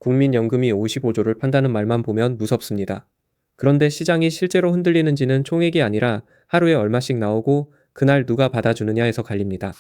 국민연금이 55조를 판다는 말만 보면 무섭습니다. 그런데 시장이 실제로 흔들리는지는 총액이 아니라 하루에 얼마씩 나오고 그날 누가 받아주느냐에서 갈립니다.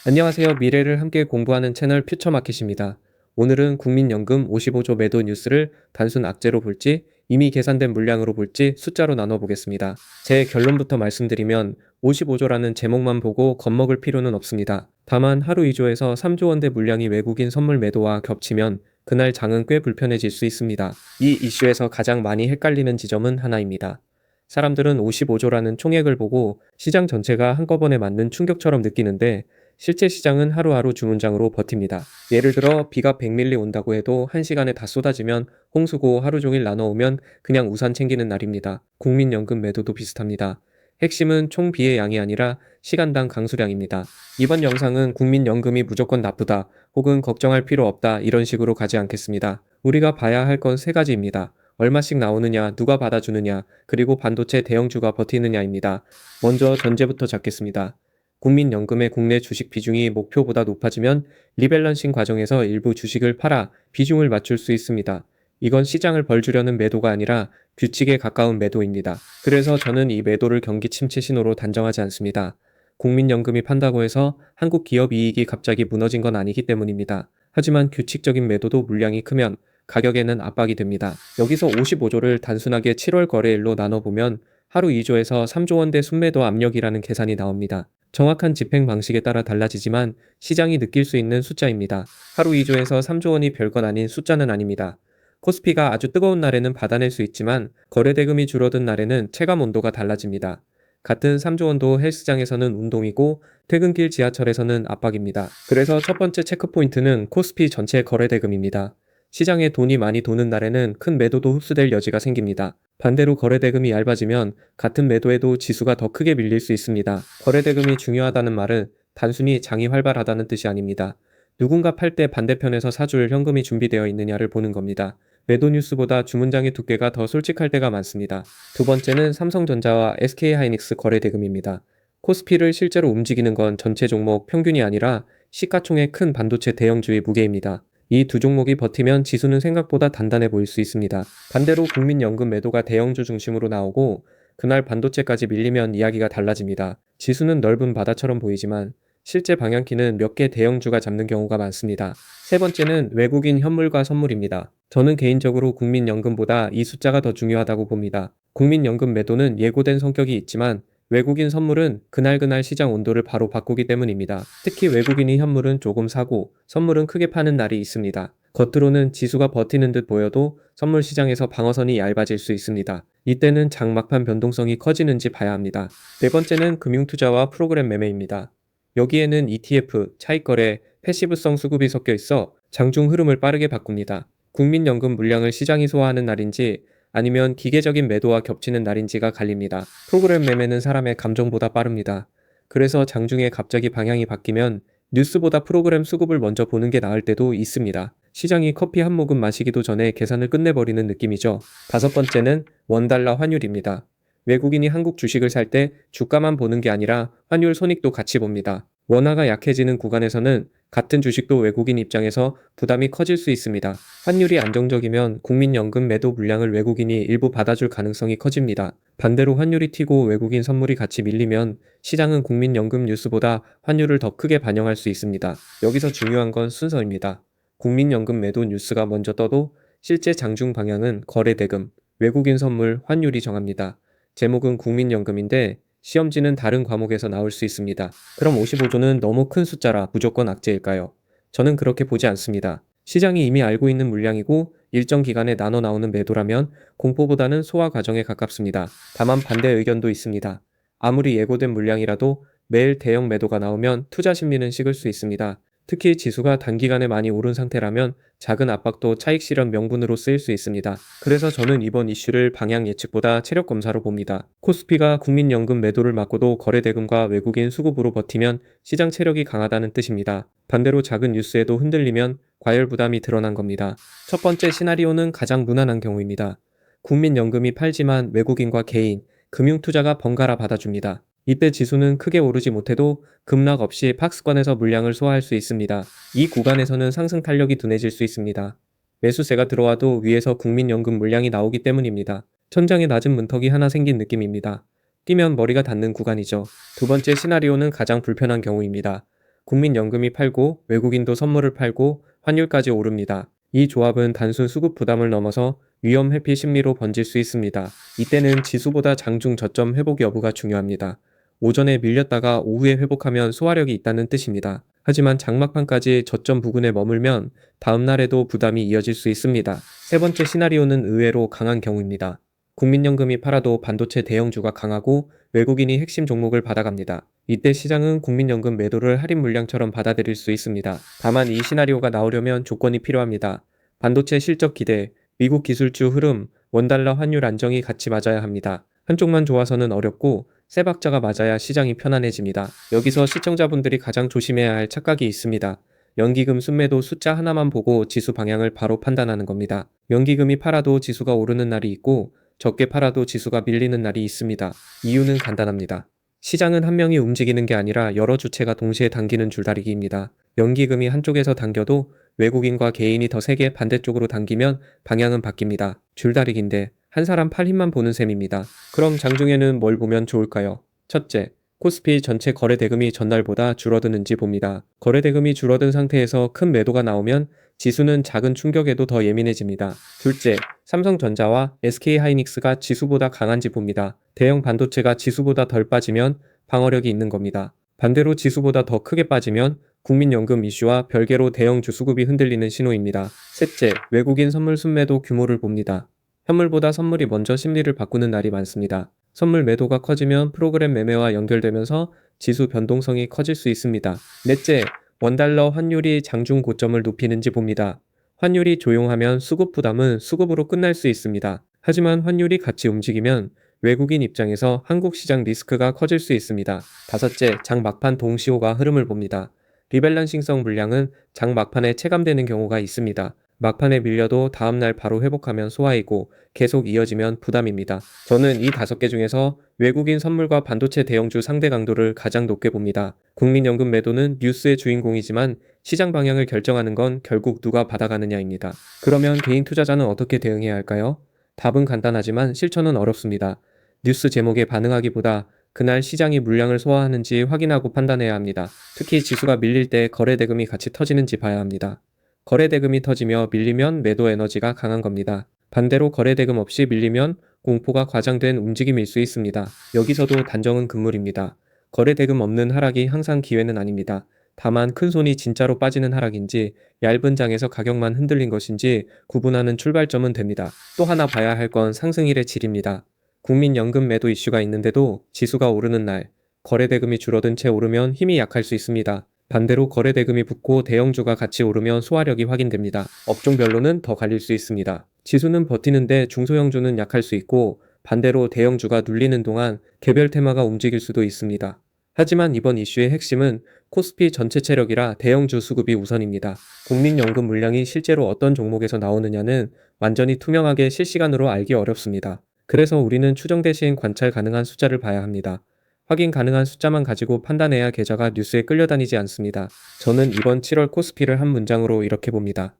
안녕하세요. 미래를 함께 공부하는 채널 퓨처마켓입니다. 오늘은 국민연금 55조 매도 뉴스를 단순 악재로 볼지 이미 계산된 물량으로 볼지 숫자로 나눠보겠습니다. 제 결론부터 말씀드리면 55조라는 제목만 보고 겁먹을 필요는 없습니다. 다만 하루 2조에서 3조 원대 물량이 외국인 선물 매도와 겹치면 그날 장은 꽤 불편해질 수 있습니다. 이 이슈에서 가장 많이 헷갈리는 지점은 하나입니다. 사람들은 55조라는 총액을 보고 시장 전체가 한꺼번에 맞는 충격처럼 느끼는데 실제 시장은 하루하루 주문장으로 버팁니다. 예를 들어 비가 100mm 온다고 해도 1시간에 다 쏟아지면 홍수고 하루 종일 나눠오면 그냥 우산 챙기는 날입니다. 국민연금 매도도 비슷합니다. 핵심은 총 비의 양이 아니라 시간당 강수량입니다. 이번 영상은 국민연금이 무조건 나쁘다 혹은 걱정할 필요 없다 이런 식으로 가지 않겠습니다. 우리가 봐야 할 건 세 가지입니다. 얼마씩 나오느냐, 누가 받아주느냐, 그리고 반도체 대형주가 버티느냐입니다. 먼저 전제부터 잡겠습니다. 국민연금의 국내 주식 비중이 목표보다 높아지면 리밸런싱 과정에서 일부 주식을 팔아 비중을 맞출 수 있습니다. 이건 시장을 벌주려는 매도가 아니라 규칙에 가까운 매도입니다. 그래서 저는 이 매도를 경기 침체 신호로 단정하지 않습니다. 국민연금이 판다고 해서 한국 기업 이익이 갑자기 무너진 건 아니기 때문입니다. 하지만 규칙적인 매도도 물량이 크면 가격에는 압박이 됩니다. 여기서 55조를 단순하게 7월 거래일로 나눠보면 하루 2조에서 3조 원대 순매도 압력이라는 계산이 나옵니다. 정확한 집행 방식에 따라 달라지지만 시장이 느낄 수 있는 숫자입니다. 하루 2조에서 3조 원이 별건 아닌 숫자는 아닙니다. 코스피가 아주 뜨거운 날에는 받아낼 수 있지만 거래 대금이 줄어든 날에는 체감 온도가 달라집니다. 같은 3조 원도 헬스장에서는 운동이고 퇴근길 지하철에서는 압박입니다. 그래서 첫 번째 체크포인트는 코스피 전체 거래 대금입니다. 시장에 돈이 많이 도는 날에는 큰 매도도 흡수될 여지가 생깁니다. 반대로 거래대금이 얇아지면 같은 매도에도 지수가 더 크게 밀릴 수 있습니다. 거래대금이 중요하다는 말은 단순히 장이 활발하다는 뜻이 아닙니다. 누군가 팔 때 반대편에서 사줄 현금이 준비되어 있느냐를 보는 겁니다. 매도 뉴스보다 주문장의 두께가 더 솔직할 때가 많습니다. 두 번째는 삼성전자와 SK하이닉스 거래대금입니다. 코스피를 실제로 움직이는 건 전체 종목 평균이 아니라 시가총액 큰 반도체 대형주의 무게입니다. 이 두 종목이 버티면 지수는 생각보다 단단해 보일 수 있습니다. 반대로 국민연금 매도가 대형주 중심으로 나오고 그날 반도체까지 밀리면 이야기가 달라집니다. 지수는 넓은 바다처럼 보이지만 실제 방향키는 몇 개 대형주가 잡는 경우가 많습니다. 세 번째는 외국인 현물과 선물입니다. 저는 개인적으로 국민연금보다 이 숫자가 더 중요하다고 봅니다. 국민연금 매도는 예고된 성격이 있지만 외국인 선물은 그날 시장 온도를 바로 바꾸기 때문입니다. 특히 외국인이 현물은 조금 사고 선물은 크게 파는 날이 있습니다. 겉으로는 지수가 버티는 듯 보여도 선물 시장에서 방어선이 얇아질 수 있습니다. 이때는 장 막판 변동성이 커지는지 봐야 합니다. 네 번째는 금융투자와 프로그램 매매입니다. 여기에는 ETF, 차익거래, 패시브성 수급이 섞여 있어 장중 흐름을 빠르게 바꿉니다. 국민연금 물량을 시장이 소화하는 날인지 아니면 기계적인 매도와 겹치는 날인지가 갈립니다. 프로그램 매매는 사람의 감정보다 빠릅니다. 그래서 장중에 갑자기 방향이 바뀌면 뉴스보다 프로그램 수급을 먼저 보는 게 나을 때도 있습니다. 시장이 커피 한 모금 마시기도 전에 계산을 끝내버리는 느낌이죠. 다섯 번째는 원달러 환율입니다. 외국인이 한국 주식을 살 때 주가만 보는 게 아니라 환율 손익도 같이 봅니다. 원화가 약해지는 구간에서는 같은 주식도 외국인 입장에서 부담이 커질 수 있습니다. 환율이 안정적이면 국민연금 매도 물량을 외국인이 일부 받아줄 가능성이 커집니다. 반대로 환율이 튀고 외국인 선물이 같이 밀리면 시장은 국민연금 뉴스보다 환율을 더 크게 반영할 수 있습니다. 여기서 중요한 건 순서입니다. 국민연금 매도 뉴스가 먼저 떠도 실제 장중 방향은 거래대금, 외국인 선물, 환율이 정합니다. 제목은 국민연금인데 시험지는 다른 과목에서 나올 수 있습니다. 그럼 55조는 너무 큰 숫자라 무조건 악재일까요? 저는 그렇게 보지 않습니다. 시장이 이미 알고 있는 물량이고 일정 기간에 나눠 나오는 매도라면 공포보다는 소화 과정에 가깝습니다. 다만 반대 의견도 있습니다. 아무리 예고된 물량이라도 매일 대형 매도가 나오면 투자 심리는 식을 수 있습니다. 특히 지수가 단기간에 많이 오른 상태라면 작은 압박도 차익 실현 명분으로 쓰일 수 있습니다. 그래서 저는 이번 이슈를 방향 예측보다 체력 검사로 봅니다. 코스피가 국민연금 매도를 막고도 거래대금과 외국인 수급으로 버티면 시장 체력이 강하다는 뜻입니다. 반대로 작은 뉴스에도 흔들리면 과열 부담이 드러난 겁니다. 첫 번째 시나리오는 가장 무난한 경우입니다. 국민연금이 팔지만 외국인과 개인, 금융투자가 번갈아 받아줍니다. 이때 지수는 크게 오르지 못해도 급락 없이 박스권에서 물량을 소화할 수 있습니다. 이 구간에서는 상승 탄력이 둔해질 수 있습니다. 매수세가 들어와도 위에서 국민연금 물량이 나오기 때문입니다. 천장에 낮은 문턱이 하나 생긴 느낌입니다. 뛰면 머리가 닿는 구간이죠. 두 번째 시나리오는 가장 불편한 경우입니다. 국민연금이 팔고 외국인도 선물을 팔고 환율까지 오릅니다. 이 조합은 단순 수급 부담을 넘어서 위험 회피 심리로 번질 수 있습니다. 이때는 지수보다 장중 저점 회복 여부가 중요합니다. 오전에 밀렸다가 오후에 회복하면 소화력이 있다는 뜻입니다. 하지만 장막판까지 저점 부근에 머물면 다음날에도 부담이 이어질 수 있습니다. 세 번째 시나리오는 의외로 강한 경우입니다. 국민연금이 팔아도 반도체 대형주가 강하고 외국인이 핵심 종목을 받아갑니다. 이때 시장은 국민연금 매도를 할인 물량처럼 받아들일 수 있습니다. 다만 이 시나리오가 나오려면 조건이 필요합니다. 반도체 실적 기대, 미국 기술주 흐름, 원달러 환율 안정이 같이 맞아야 합니다. 한쪽만 좋아서는 어렵고 세 박자가 맞아야 시장이 편안해집니다. 여기서 시청자분들이 가장 조심해야 할 착각이 있습니다. 연기금 순매도 숫자 하나만 보고 지수 방향을 바로 판단하는 겁니다. 연기금이 팔아도 지수가 오르는 날이 있고 적게 팔아도 지수가 밀리는 날이 있습니다. 이유는 간단합니다. 시장은 한 명이 움직이는 게 아니라 여러 주체가 동시에 당기는 줄다리기입니다. 연기금이 한쪽에서 당겨도 외국인과 개인이 더 세게 반대쪽으로 당기면 방향은 바뀝니다. 줄다리기인데 한 사람 팔 힘만 보는 셈입니다. 그럼 장중에는 뭘 보면 좋을까요? 첫째, 코스피 전체 거래 대금이 전날보다 줄어드는지 봅니다. 거래 대금이 줄어든 상태에서 큰 매도가 나오면 지수는 작은 충격에도 더 예민해집니다. 둘째, 삼성전자와 SK하이닉스가 지수보다 강한지 봅니다. 대형 반도체가 지수보다 덜 빠지면 방어력이 있는 겁니다. 반대로 지수보다 더 크게 빠지면 국민연금 이슈와 별개로 대형주 수급이 흔들리는 신호입니다. 셋째, 외국인 선물 순매도 규모를 봅니다. 현물보다 선물이 먼저 심리를 바꾸는 날이 많습니다. 선물 매도가 커지면 프로그램 매매와 연결되면서 지수 변동성이 커질 수 있습니다. 넷째, 원달러 환율이 장중 고점을 높이는지 봅니다. 환율이 조용하면 수급 부담은 수급으로 끝날 수 있습니다. 하지만 환율이 같이 움직이면 외국인 입장에서 한국 시장 리스크가 커질 수 있습니다. 다섯째, 장 막판 동시호가 흐름을 봅니다. 리밸런싱성 물량은 장 막판에 체감되는 경우가 있습니다. 막판에 밀려도 다음날 바로 회복하면 소화이고 계속 이어지면 부담입니다. 저는 이 5개 중에서 외국인 선물과 반도체 대형주 상대 강도를 가장 높게 봅니다. 국민연금 매도는 뉴스의 주인공이지만 시장 방향을 결정하는 건 결국 누가 받아가느냐입니다. 그러면 개인 투자자는 어떻게 대응해야 할까요? 답은 간단하지만 실천은 어렵습니다. 뉴스 제목에 반응하기보다 그날 시장이 물량을 소화하는지 확인하고 판단해야 합니다. 특히 지수가 밀릴 때 거래 대금이 같이 터지는지 봐야 합니다. 거래 대금이 터지며 밀리면 매도 에너지가 강한 겁니다. 반대로 거래 대금 없이 밀리면 공포가 과장된 움직임일 수 있습니다. 여기서도 단정은 금물입니다. 거래 대금 없는 하락이 항상 기회는 아닙니다. 다만 큰 손이 진짜로 빠지는 하락인지 얇은 장에서 가격만 흔들린 것인지 구분하는 출발점은 됩니다. 또 하나 봐야 할 건 상승일의 질입니다. 국민연금 매도 이슈가 있는데도 지수가 오르는 날, 거래 대금이 줄어든 채 오르면 힘이 약할 수 있습니다. 반대로 거래 대금이 붙고 대형주가 같이 오르면 소화력이 확인됩니다. 업종별로는 더 갈릴 수 있습니다. 지수는 버티는데 중소형주는 약할 수 있고 반대로 대형주가 눌리는 동안 개별 테마가 움직일 수도 있습니다. 하지만 이번 이슈의 핵심은 코스피 전체 체력이라 대형주 수급이 우선입니다. 국민연금 물량이 실제로 어떤 종목에서 나오느냐는 완전히 투명하게 실시간으로 알기 어렵습니다. 그래서 우리는 추정 대신 관찰 가능한 숫자를 봐야 합니다. 확인 가능한 숫자만 가지고 판단해야 계좌가 뉴스에 끌려다니지 않습니다. 저는 이번 7월 코스피를 한 문장으로 이렇게 봅니다.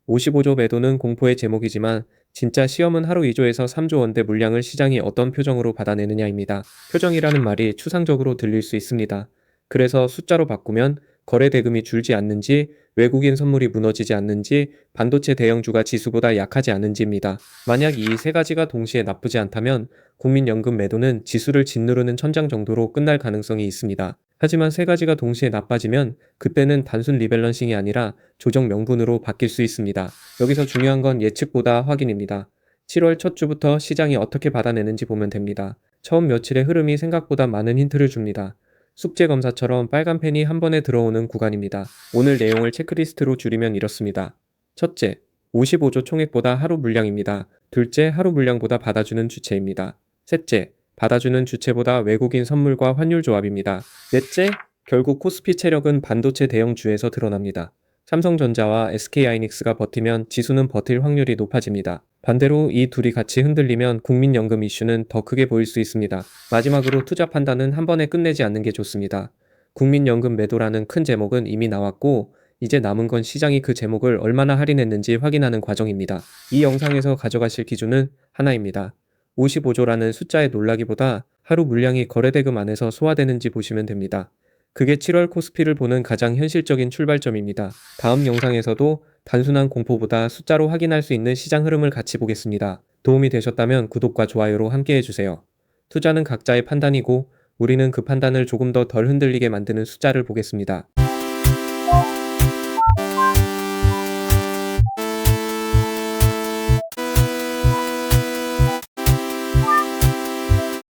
55조 매도는 공포의 제목이지만 진짜 시험은 하루 2조에서 3조 원대 물량을 시장이 어떤 표정으로 받아내느냐입니다. 표정이라는 말이 추상적으로 들릴 수 있습니다. 그래서 숫자로 바꾸면 거래 대금이 줄지 않는지, 외국인 선물이 무너지지 않는지, 반도체 대형주가 지수보다 약하지 않은지입니다. 만약 이 세 가지가 동시에 나쁘지 않다면 국민연금 매도는 지수를 짓누르는 천장 정도로 끝날 가능성이 있습니다. 하지만 세 가지가 동시에 나빠지면 그때는 단순 리밸런싱이 아니라 조정 명분으로 바뀔 수 있습니다. 여기서 중요한 건 예측보다 확인입니다. 7월 첫 주부터 시장이 어떻게 받아내는지 보면 됩니다. 처음 며칠의 흐름이 생각보다 많은 힌트를 줍니다. 숙제검사처럼 빨간 펜이 한 번에 들어오는 구간입니다. 오늘 내용을 체크리스트로 줄이면 이렇습니다. 첫째, 55조 총액보다 하루 물량입니다. 둘째, 하루 물량보다 받아주는 주체입니다. 셋째, 받아주는 주체보다 외국인 선물과 환율 조합입니다. 넷째, 결국 코스피 체력은 반도체 대형주에서 드러납니다. 삼성전자와 SK하이닉스가 버티면 지수는 버틸 확률이 높아집니다. 반대로 이 둘이 같이 흔들리면 국민연금 이슈는 더 크게 보일 수 있습니다. 마지막으로 투자 판단은 한 번에 끝내지 않는 게 좋습니다. 국민연금 매도라는 큰 제목은 이미 나왔고 이제 남은 건 시장이 그 제목을 얼마나 할인했는지 확인하는 과정입니다. 이 영상에서 가져가실 기준은 하나입니다. 55조라는 숫자에 놀라기보다 하루 물량이 거래대금 안에서 소화되는지 보시면 됩니다. 그게 7월 코스피를 보는 가장 현실적인 출발점입니다. 다음 영상에서도 단순한 공포보다 숫자로 확인할 수 있는 시장 흐름을 같이 보겠습니다. 도움이 되셨다면 구독과 좋아요로 함께 해주세요. 투자는 각자의 판단이고 우리는 그 판단을 조금 더 덜 흔들리게 만드는 숫자를 보겠습니다.